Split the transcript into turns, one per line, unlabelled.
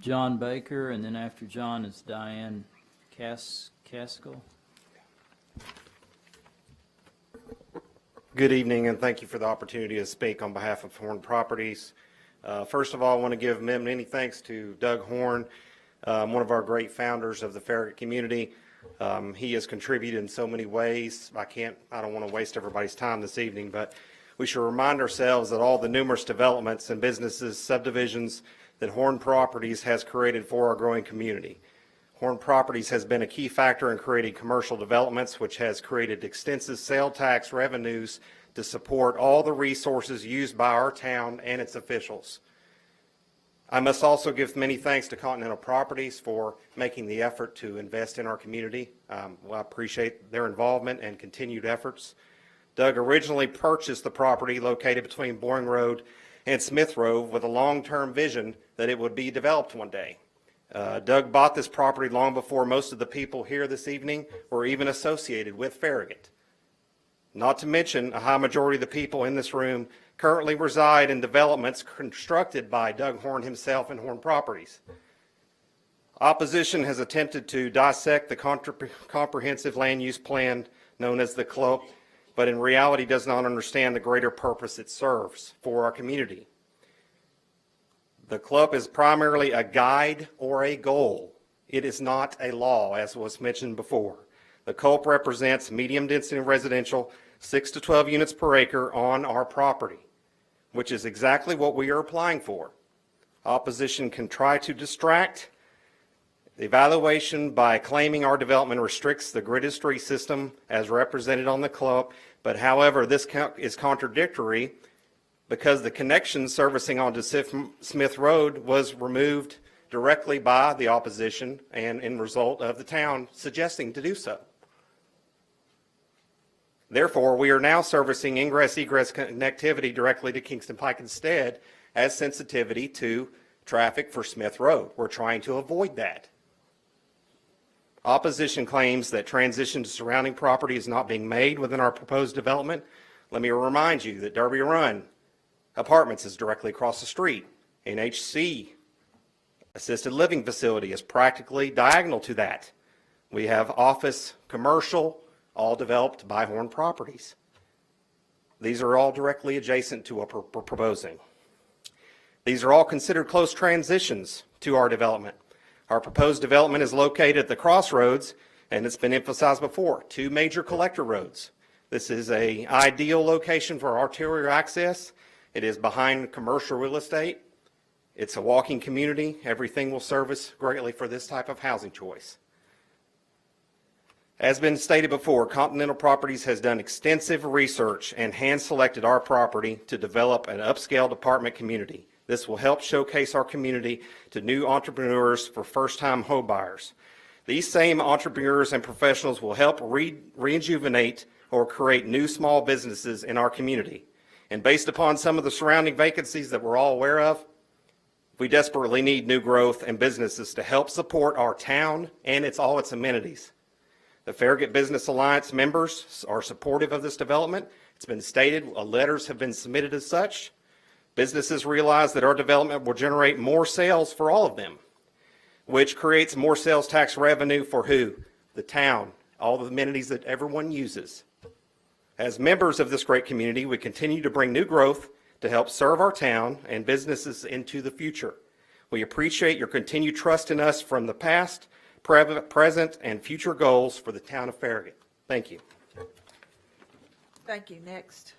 John Baker, and then after John is Diane Caskell.
Good evening, and thank you for the opportunity to speak on behalf of Horn Properties. First of all, I want to give many thanks to Doug Horn, one of our great founders of the Farragut community. He has contributed in so many ways. I don't want to waste everybody's time this evening, but we should remind ourselves that all the numerous developments and businesses, subdivisions that Horn Properties has created for our growing community. Horn Properties has been a key factor in creating commercial developments, which has created extensive sale tax revenues to support all the resources used by our town and its officials. I must also give many thanks to Continental Properties for making the effort to invest in our community. I appreciate their involvement and continued efforts. Doug originally purchased the property located between Boring Road and Smith Road with a long-term vision that it would be developed one day. Doug bought this property long before most of the people here this evening were even associated with Farragut. Not to mention, a high majority of the people in this room currently reside in developments constructed by Doug Horn himself and Horn Properties. Opposition has attempted to dissect the comprehensive land use plan known as the CLOP, but in reality does not understand the greater purpose it serves for our community. The CLOP is primarily a guide or a goal. It is not a law, as was mentioned before. The CLOP represents medium density residential, 6 to 12 units per acre on our property, which is exactly what we are applying for. Opposition can try to distract the evaluation by claiming our development restricts the grid history system as represented on the CLOP, but however, this is contradictory because the connection servicing onto Smith Road was removed directly by the opposition and in result of the town suggesting to do so. Therefore, we are now servicing ingress-egress connectivity directly to Kingston Pike instead as sensitivity to traffic for Smith Road. We're trying to avoid that. Opposition claims that transition to surrounding property is not being made within our proposed development. Let me remind you that Derby Run Apartments is directly across the street. NHC assisted living facility is practically diagonal to that. We have office, commercial, all developed by Horn Properties. These are all directly adjacent to what we're proposing. These are all considered close transitions to our development. Our proposed development is located at the crossroads, and it's been emphasized before, 2 major collector roads. This is an ideal location for arterial access. It is behind commercial real estate. It's a walking community. Everything will service greatly for this type of housing choice. As been stated before, Continental Properties has done extensive research and hand-selected our property to develop an upscale apartment community. This will help showcase our community to new entrepreneurs for first-time home buyers. These same entrepreneurs and professionals will help rejuvenate or create new small businesses in our community. And based upon some of the surrounding vacancies that we're all aware of, we desperately need new growth and businesses to help support our town and all its amenities. The Farragut Business Alliance members are supportive of this development. It's been stated, letters have been submitted as such. Businesses realize that our development will generate more sales for all of them, which creates more sales tax revenue for who? The town, all the amenities that everyone uses. As members of this great community, we continue to bring new growth to help serve our town and businesses into the future. We appreciate your continued trust in us from the past, present, and future goals for the town of Farragut. Thank you.
Thank you. Next.